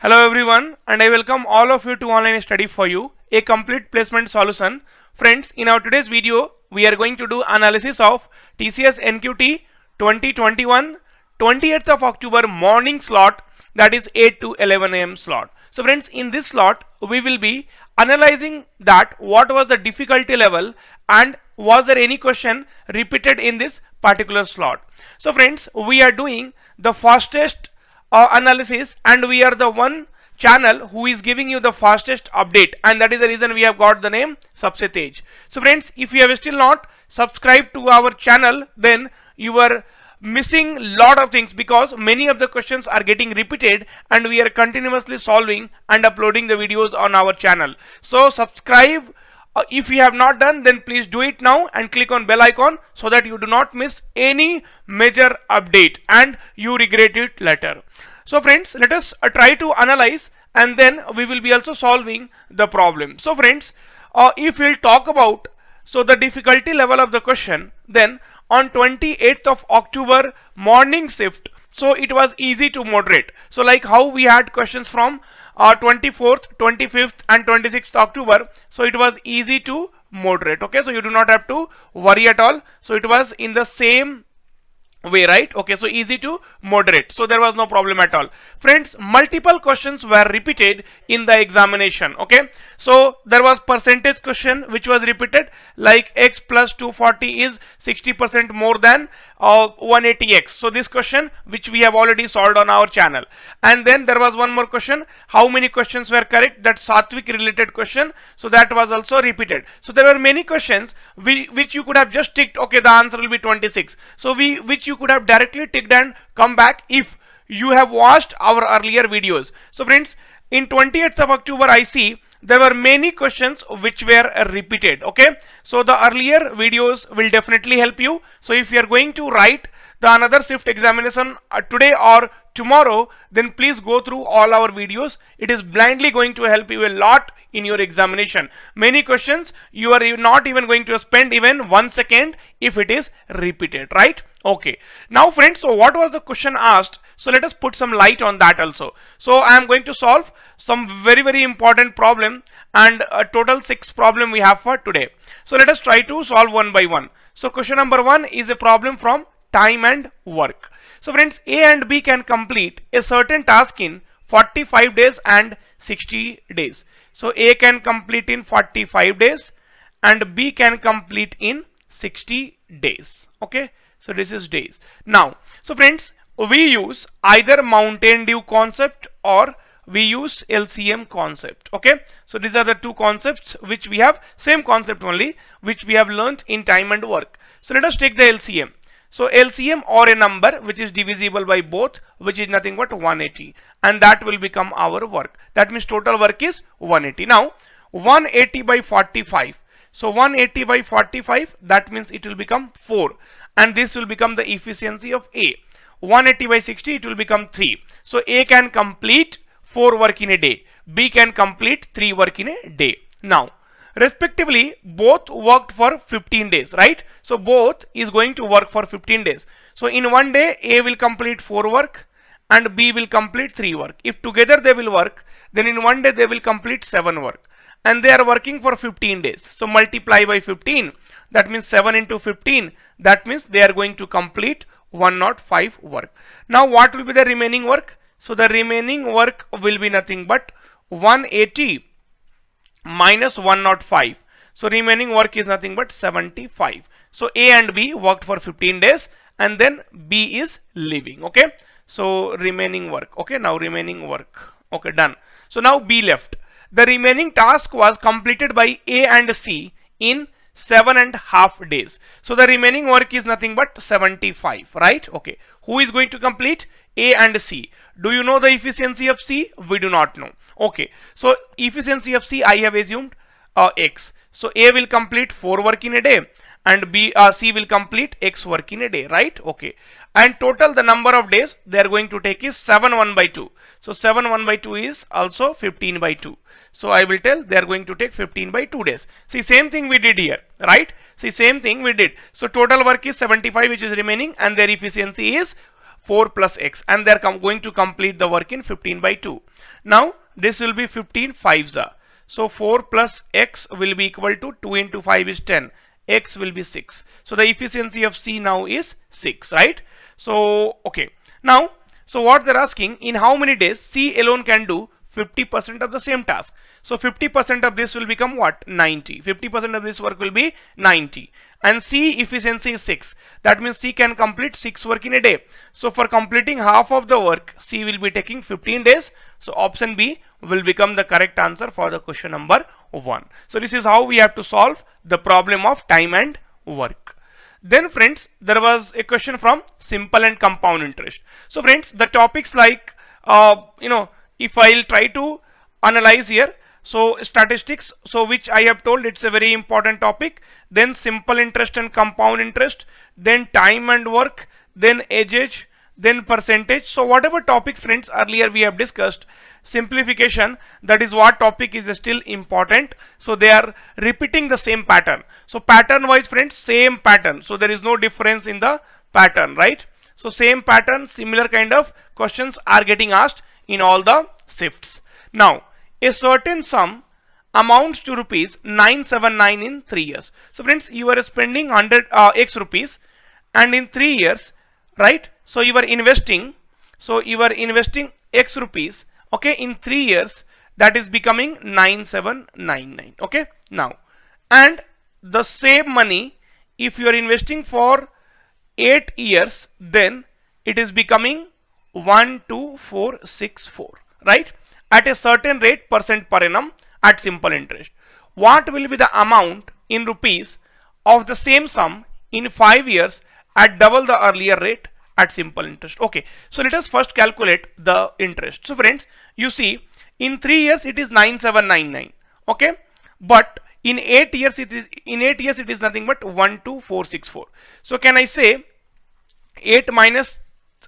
Hello everyone, and I welcome all of you to Online Study for You, a complete placement solution. Friends, in our today's video, we are going to do analysis of TCS NQT 2021 28th of October morning slot, that is 8 to 11 am slot. So friends, in this slot, we will be analyzing that what was the difficulty level and was there any question repeated in this particular slot. So friends, we are doing the fastest analysis, and we are the one channel who is giving you the fastest update, and that is the reason we have got the name Sabse Tej. So friends, if you have still not subscribed to our channel, then you are missing lot of things, because many of the questions are getting repeated and we are continuously solving and uploading the videos on our channel. So subscribe. If you have not done, then please do it now and click on bell icon so that you do not miss any major update and you regret it later. So friends, let us try to analyze, and then we will be also solving the problem. So friends, if we'll talk about the difficulty level of the question, then on 28th of October morning shift, so it was easy to moderate. So like how we had questions from 24th, 25th and 26th October, so it was easy to moderate. Okay, so you do not have to worry at all. So it was in the same way, right? Okay, so easy to moderate, so there was no problem at all. Friends, multiple questions were repeated in the examination. Okay, so there was percentage question which was repeated, like x plus 240 is 60% more than 180x. So this question which we have already solved on our channel. And then there was one more question, how many questions were correct, that Satvik related question, so that was also repeated. So there were many questions which you could have just ticked, okay, the answer will be 26. So which you could have directly ticked and come back if you have watched our earlier videos. So friends, in 28th of October I see there were many questions which were repeated. Okay, so the earlier videos will definitely help you. So if you are going to write the another shift examination today or tomorrow, then please go through all our videos. It is blindly going to help you a lot in your examination. Many questions you are not even going to spend even 1 second if it is repeated, right? Okay, now friends, so what was the question asked? So let us put some light on that also. So I am going to solve some very important problem, and a total 6 problem we have for today. So let us try to solve one by one. So question number 1 is a problem from time and work. So friends, A and B can complete a certain task in 45 days and 60 days. So A can complete in 45 days and B can complete in 60 days. Okay, so this is days. Now, so friends, we use either Mountain Dew concept or we use LCM concept. Okay, so these are the two concepts which we have, same concept only, which we have learnt in time and work. So let us take the LCM. So LCM, or a number which is divisible by both, which is nothing but 180, and that will become our work. That means total work is 180. Now 180 by 45. So 180 by 45, that means it will become 4, and this will become the efficiency of A. 180 by 60, it will become 3. So A can complete 4 work in a day, B can complete 3 work in a day. Now respectively, both worked for 15 days, right? So both is going to work for 15 days. So in one day, A will complete 4 work and B will complete 3 work. If together they will work, then in one day they will complete 7 work, and they are working for 15 days. So multiply by 15, that means 7 into 15, that means they are going to complete 105 work. Now what will be the remaining work? So the remaining work will be nothing but 180 minus 105. So remaining work is nothing but 75. So A and B worked for 15 days and then B is leaving. Okay, so remaining work. Okay, now remaining work. Okay, done. So now B left. The remaining task was completed by A and C in 7.5 days. So the remaining work is nothing but 75, right? Okay, who is going to complete? A and C. Do you know the efficiency of C? We do not know. Okay, so efficiency of C I have assumed X. So A will complete 4 work in a day and C will complete X work in a day, right? Okay, and total the number of days they are going to take is 7 1 by 2. So 7 1 by 2 is also 15 by 2. So I will tell they are going to take 15 by 2 days. See, same thing we did here, right? See, same thing we did. So total work is 75 which is remaining, and their efficiency is 4 plus x, and they are going to complete the work in 15 by 2. Now this will be 15 5s are. So 4 plus x will be equal to 2 into 5 is 10. X will be 6. So the efficiency of C now is 6, right? So okay. Now, so what they're asking, in how many days C alone can do 50% of the same task. So 50% of this will become what? 90. 50% of this work will be 90. And C efficiency is 6. That means C can complete 6 work in a day. So for completing half of the work, C will be taking 15 days. So option B will become the correct answer for the question number 1. So this is how we have to solve the problem of time and work. Then friends, there was a question from simple and compound interest. So friends, the topics like if I'll try to analyze here, so statistics, so which I have told it's a very important topic, then simple interest and compound interest, then time and work, then age, then percentage. So whatever topics friends earlier we have discussed, simplification, that is what topic is still important. So they are repeating the same pattern. So pattern wise friends, same pattern. So there is no difference in the pattern, right? So same pattern, similar kind of questions are getting asked in all the shifts. Now a certain sum amounts to rupees 979 in 3 years. So friends, you are spending 100 x rupees, and in 3 years, right? So you are investing, x rupees, okay, in 3 years, that is becoming 9799. Okay, now, and the same money, if you are investing for 8 years, then it is becoming 12464, right? At a certain rate percent per annum at simple interest. What will be the amount in rupees of the same sum in 5 years at double the earlier rate at simple interest? Okay, so let us first calculate the interest. So friends, you see, in 3 years it is 9799, okay, but in 8 years it is nothing but 12464. So can I say 8 minus,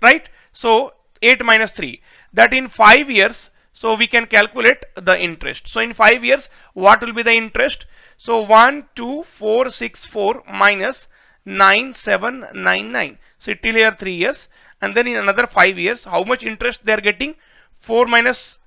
right? So 8 minus 3, that in 5 years, so we can calculate the interest. So in 5 years, what will be the interest? So 12464 minus 9799. So till here 3 years, and then in another 5 years, how much interest they are getting? 14 minus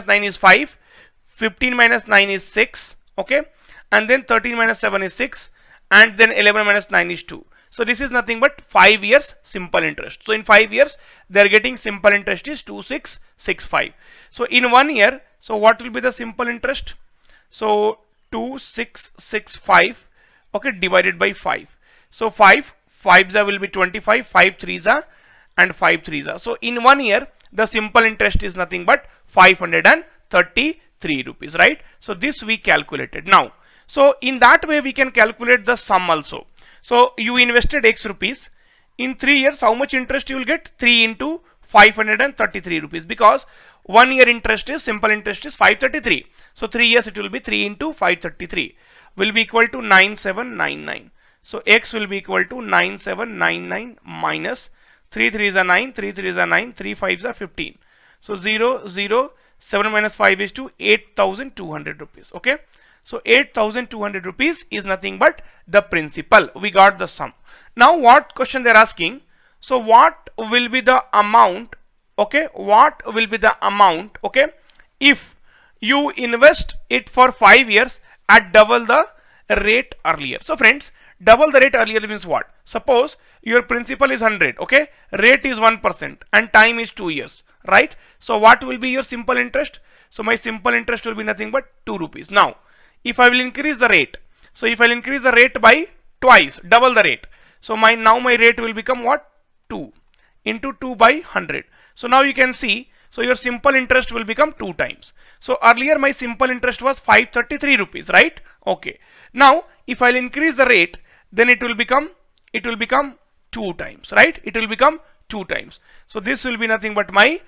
9 is 5, 15 minus 9 is 6, okay, and then 13 minus 7 is 6, and then 11 minus 9 is 2. So this is nothing but 5 years simple interest. So in 5 years, they are getting simple interest is 2665. So in 1 year, so what will be the simple interest? So 2665, okay, divided by 5. So 5 5s will be 25, 5 3s and 5 3s. So in 1 year, the simple interest is nothing but 533 rupees, right? So this we calculated. Now, so in that way we can calculate the sum also. So you invested x rupees, in 3 years how much interest you will get? 3 into 533 rupees, because 1 year interest is, simple interest is 533. So 3 years it will be 3 into 533 will be equal to 9799. So x will be equal to 9799 minus 3 3s are 9, 3 3s are 9, 3 5s are 15. So 0 0 7 minus 5 is to 8200 rupees. Okay. So 8200 rupees is nothing but the principal. We got the sum. Now what question they are asking? So what will be the amount? Okay, what will be the amount? Okay, if you invest it for 5 years at double the rate earlier. So friends, double the rate earlier means what? Suppose your principal is 100, okay, rate is 1% and time is 2 years, right? So what will be your simple interest? So my simple interest will be nothing but 2 rupees. Now if I will increase the rate, so if I will increase the rate by twice, double the rate, so my rate will become what? 2 into 2 by 100. So now you can see, so your simple interest will become 2 times. So earlier my simple interest was 533 rupees, right? Okay. Now if I'll increase the rate, then it will become 2 times, right? It will become 2 times. So this will be nothing but my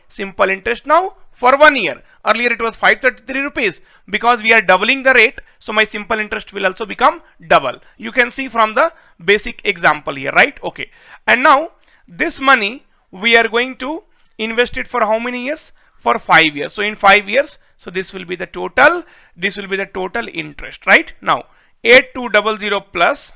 simple interest now for 1 year. Earlier it was 533 rupees. Because we are doubling the rate, so my simple interest will also become double. You can see from the basic example here, right? Okay. And now this money we are going to invest it for how many years? For 5 years. So in 5 years, so this will be the total interest, right? Now 8200 plus,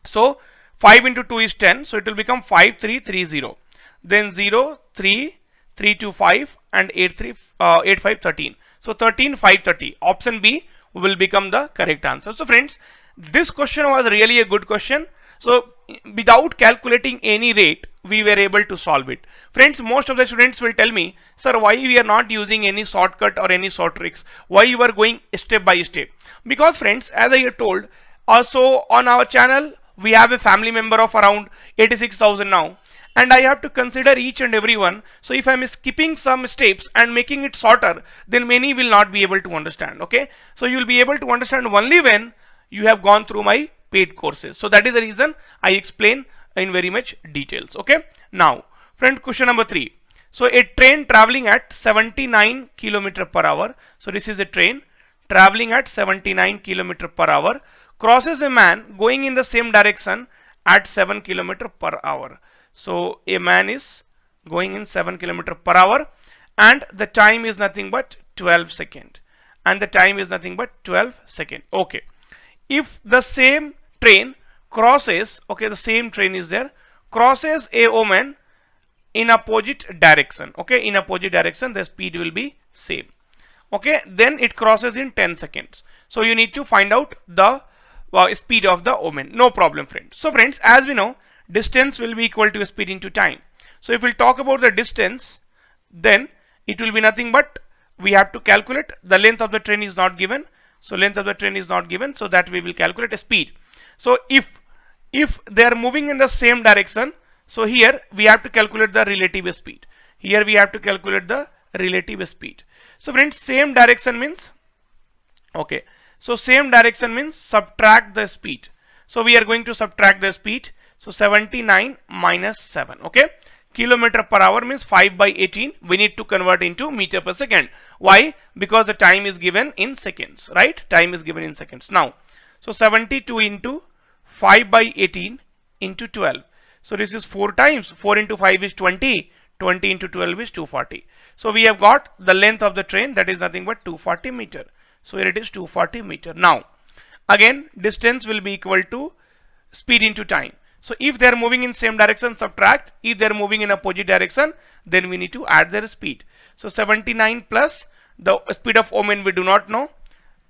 so 5 into 2 is 10, so it will become 5330. Then 0, 3, 3, 2, 5 and 8, 3, 8, 5, 13. So 13, 5, 30. Option B will become the correct answer. So friends, this question was really a good question. So without calculating any rate, we were able to solve it. Friends, most of the students will tell me, sir, why we are not using any shortcut or any short tricks? Why you are going step by step? Because friends, as I have told, also on our channel, we have a family member of around 86,000 now. And I have to consider each and every one. So if I'm skipping some steps and making it shorter, then many will not be able to understand. Okay. So you will be able to understand only when you have gone through my paid courses. So that is the reason I explain in very much details. Okay. Now, friend, question number 3. So a train traveling at 79 km per hour. So this is a train traveling at 79 km per hour crosses a man going in the same direction at 7 km per hour. So a man is going in 7 km per hour and the time is nothing but 12 seconds. And the time is nothing but 12 seconds. Okay. If the same train crosses, okay, the same train is there, crosses a woman in opposite direction, okay, in opposite direction, the speed will be same. Okay, then it crosses in 10 seconds. So you need to find out the speed of the woman. No problem, friends. So friends, as we know, distance will be equal to speed into time. So if we'll talk about the distance, then it will be nothing but we have to calculate the length of the train is not given. So length of the train is not given, so that we will calculate a speed. So if they are moving in the same direction, so here we have to calculate the relative speed. Here we have to calculate the relative speed. So friends, same direction means, okay, so same direction means subtract the speed. So we are going to subtract the speed. So 79 minus 7, okay. Kilometer per hour means 5 by 18. We need to convert into meter per second. Why? Because the time is given in seconds, right? Time is given in seconds. Now, so 72 into 5 by 18 into 12. So this is 4 times. 4 into 5 is 20. 20 into 12 is 240. So we have got the length of the train, that is nothing but 240 meter. So here it is 240 meter. Now, again, distance will be equal to speed into time. So if they are moving in same direction, subtract. If they are moving in opposite direction, then we need to add their speed. So 79 plus the speed of woman we do not know.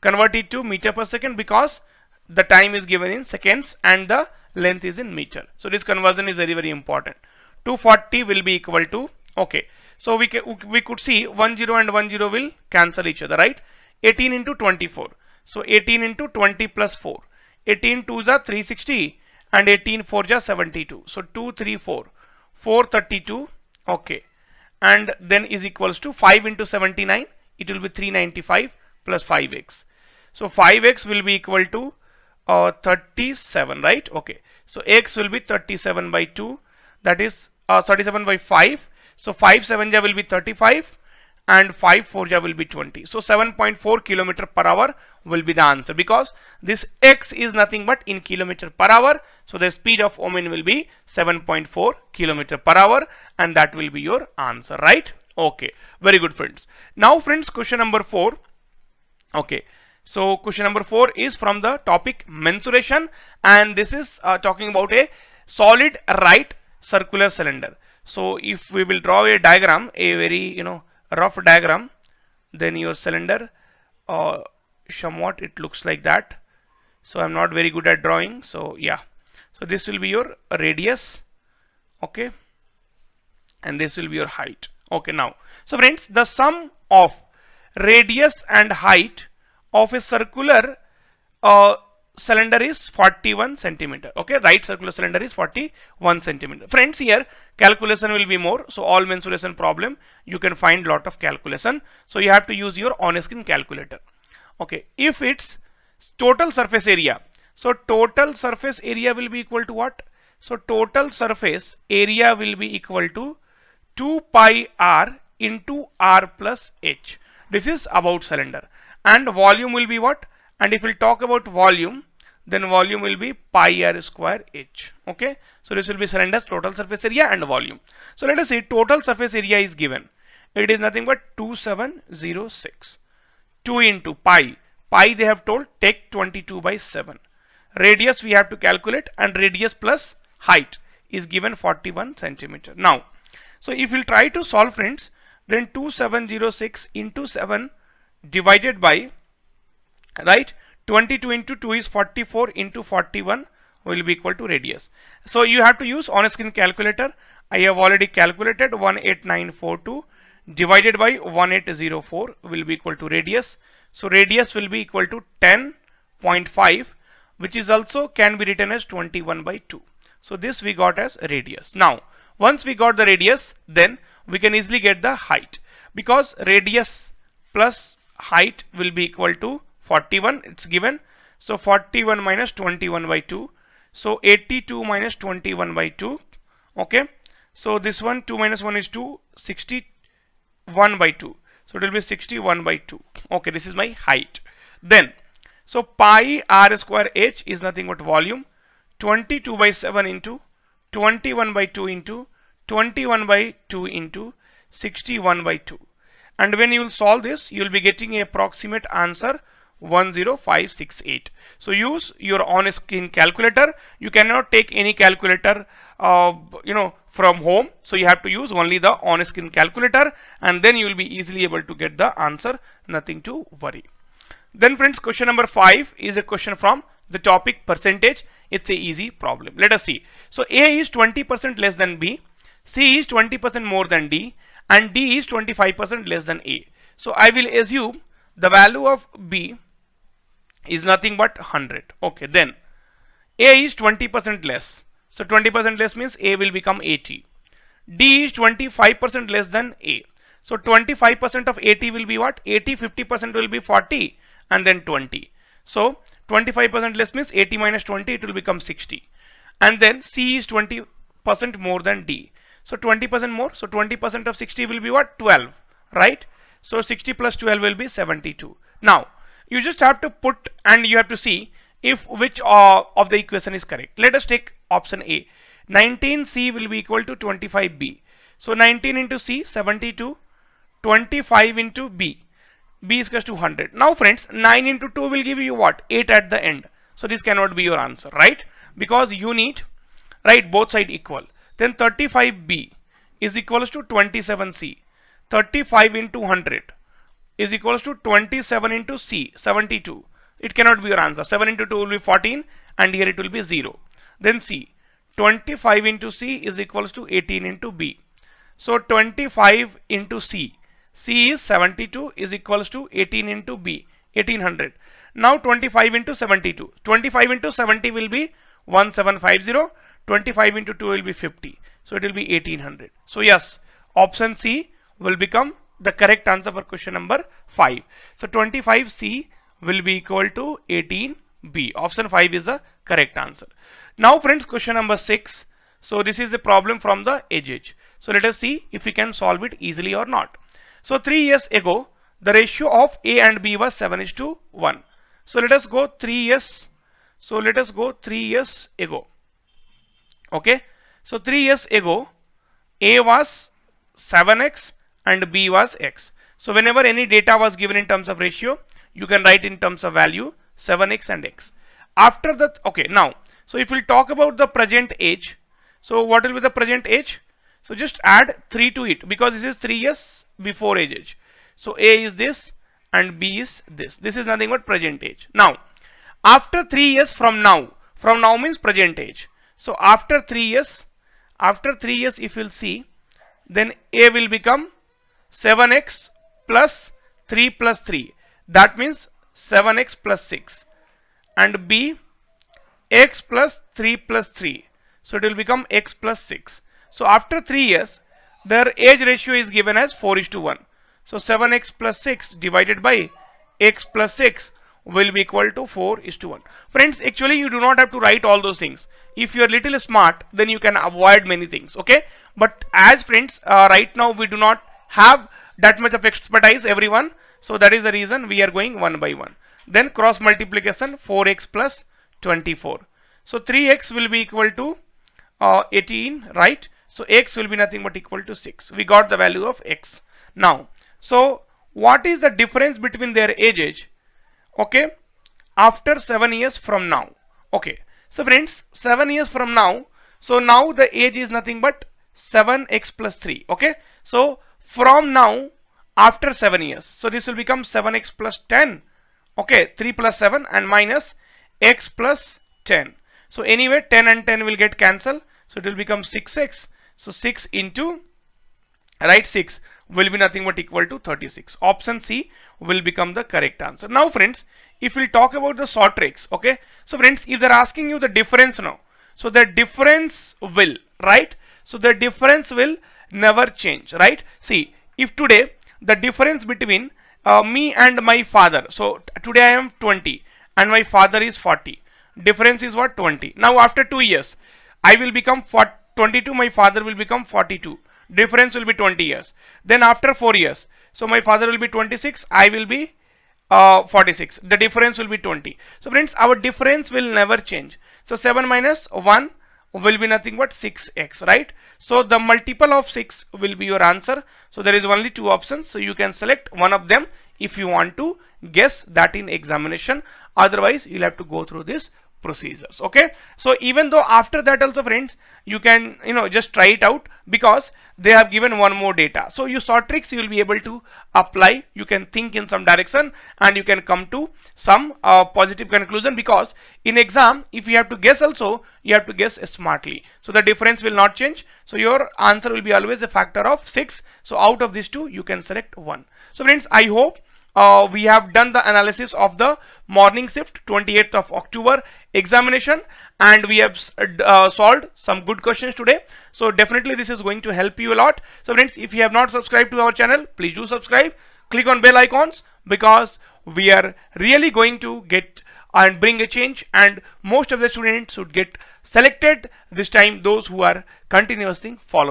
Convert it to meter per second because the time is given in seconds and the length is in meter. So this conversion is very, very important. 240 will be equal to, okay. So we could see 10 and 10 will cancel each other, right? 18 into 24. So 18 into 20 plus 4. 18 2s are 360. And 18 4 is 72. So 234, 432, okay. And then is equals to 5 into 79. It will be 395 plus 5x. So 5x will be equal to 37, right? Okay. So x will be 37 by 2. That is 37 by 5. So 5 7 will be 35. And 5 4 will be 20. So 7.4 kilometer per hour will be the answer because this x is nothing but in kilometer per hour. So the speed of woman will be 7.4 kilometer per hour and that will be your answer, right? Okay, very good, friends. Now friends, question number 4. Okay, so question number 4 is from the topic mensuration and this is talking about a solid right circular cylinder. So if we will draw a diagram, a very rough diagram, then your cylinder somewhat it looks like that. So I'm not very good at drawing, so yeah, so this will be your radius, okay, and this will be your height. Okay, now so friends, the sum of radius and height of a circular cylinder is 41 centimeter. Okay, right circular cylinder is 41 centimeter. Friends, here calculation will be more. So all mensuration problem you can find lot of calculation. So you have to use your on-screen calculator. Okay, if it's total surface area, so total surface area will be equal to what? So total surface area will be equal to 2 pi r into r plus h. This is about cylinder. And volume will be what? And if we'll talk about volume, then volume will be pi r square h. Okay, so this will be cylinder's total surface area and volume. So let us see, total surface area is given. It is nothing but 2706. 2 into pi. Pi they have told, take 22 by 7. radius we have to calculate, and radius plus height is given 41 centimeter. Now, so if we'll try to solve, friends, then 2706 into 7 divided by, right, 22 into 2 is 44 into 41 will be equal to radius. So you have to use on screen calculator. I have already calculated 18942 divided by 1804 will be equal to radius. So radius will be equal to 10.5, which is also can be written as 21 by 2. So this we got as radius. Now once we got the radius, then we can easily get the height, because radius plus height will be equal to 41, it's given. So 41 minus 21 by 2, so 82 minus 21 by 2. Okay, so this one 2 minus 1 is 2, 61 by 2, so it will be 61 by 2. Okay, this is my height. Then so pi r square h is nothing but volume, 22 by 7 into 21 by 2 into 21 by 2 into 61 by 2. And when you will solve this, you will be getting a approximate answer 10568. So use your on screen calculator. You cannot take any calculator from home, so you have to use only the on screen calculator, and then you will be easily able to get the answer. Nothing to worry. Then friends, question number 5 is a question from the topic percentage. It's a easy problem. Let us see. So A is 20% less than B, C is 20% more than D, and D is 25% less than A. So I will assume the value of B is nothing but 100. Okay, then A is 20% less. So 20% less means A will become 80. D is 25% less than A. So 25% of 80 will be what? 80, 50% will be 40, and then 20. So 25% less means 80 minus 20, it will become 60. And then C is 20% more than D. So 20% more, so 20% of 60 will be what? 12, right? So 60 plus 12 will be 72. Now you just have to put, and you have to see if which of the equation is correct. Let us take option A. 19C will be equal to 25B. So 19 into C, 72, 25 into B. B is equal to 100. Now friends, 9 into 2 will give you what? 8 at the end. So this cannot be your answer, right? Because you need, right, both side equal. Then 35B is equals to 27C. 35 into 100 is equals to 27 into C, 72. It cannot be your answer. 7 into 2 will be 14, and here it will be 0. Then C, 25 into C is equals to 18 into B. So 25 into C, C is 72, is equals to 18 into B, 1800. Now 25 into 72. 25 into 70 will be 1750. 25 into 2 will be 50. So it will be 1800. So yes, option C will become the correct answer for question number 5. So 25C will be equal to 18B. Option 5 is the correct answer. Now friends, question number 6. So this is a problem from the edge. So let us see if we can solve it easily or not. So 3 years ago, the ratio of A and B was 7:1. So let us go 3 years. So let us go 3 years ago. Okay. So 3 years ago, A was 7x and B was x. So whenever any data was given in terms of ratio, you can write in terms of value 7x and x. After that, okay, now, so if we'll talk about the present age, so what will be the present age? So just add 3 to it, because this is 3 years before age. So A is this and B is this. This is nothing but present age. Now, after 3 years from now means present age. So after 3 years, if you'll see, then A will become 7x plus 3 plus 3. That means 7x plus 6. And B, x plus 3 plus 3. So it will become x plus 6. So after 3 years, their age ratio is given as 4:1. So 7x plus 6 divided by x plus 6 will be equal to 4:1. Friends, actually you do not have to write all those things. If you are little smart, then you can avoid many things, okay? But as friends, right now we do not have that much of expertise, everyone. So that is the reason we are going one by one. Then cross multiplication, 4x plus 24. So 3x will be equal to 18, right? So x will be nothing but equal to 6. We got the value of x. Now, so what is the difference between their ages? Okay, after 7 years from now. Okay, so friends, 7 years from now, so now the age is nothing but 7x plus 3. Okay, so from now after 7 years, so this will become 7x plus 10. Okay, 3 plus 7 and minus x plus 10. So anyway, 10 and 10 will get cancelled, so it will become 6x. So 6 into, right, 6 will be nothing but equal to 36. Option C will become the correct answer. Now friends, if we talk about the short tricks, okay, so friends, if they're asking you the difference now, so the difference will, right, so the difference will never change, right? See, if today the difference between me and my father, so today I am 20 and my father is 40, difference is what? 20. Now after 2 years I will become 22, my father will become 42, difference will be 20 years. Then after 4 years, so my father will be 26, I will be 46, the difference will be 20. So friends, our difference will never change. So 7 minus 1 will be nothing but 6x, right? So the multiple of 6 will be your answer. So there is only 2 options, so you can select one of them if you want to guess that in examination. Otherwise you'll have to go through this procedures. Okay, so even though after that also friends, you can just try it out, because they have given one more data. So you short tricks you will be able to apply, you can think in some direction and you can come to some positive conclusion, because in exam if you have to guess also, you have to guess smartly, so the difference will not change. So your answer will be always a factor of 6. So out of these 2 you can select one. So friends, I hope we have done the analysis of the morning shift 28th of October examination, and we have solved some good questions today. So definitely this is going to help you a lot. So friends, if you have not subscribed to our channel, please do subscribe, click on bell icons, because we are really going to get and bring a change, and most of the students should get selected this time, those who are continuously following.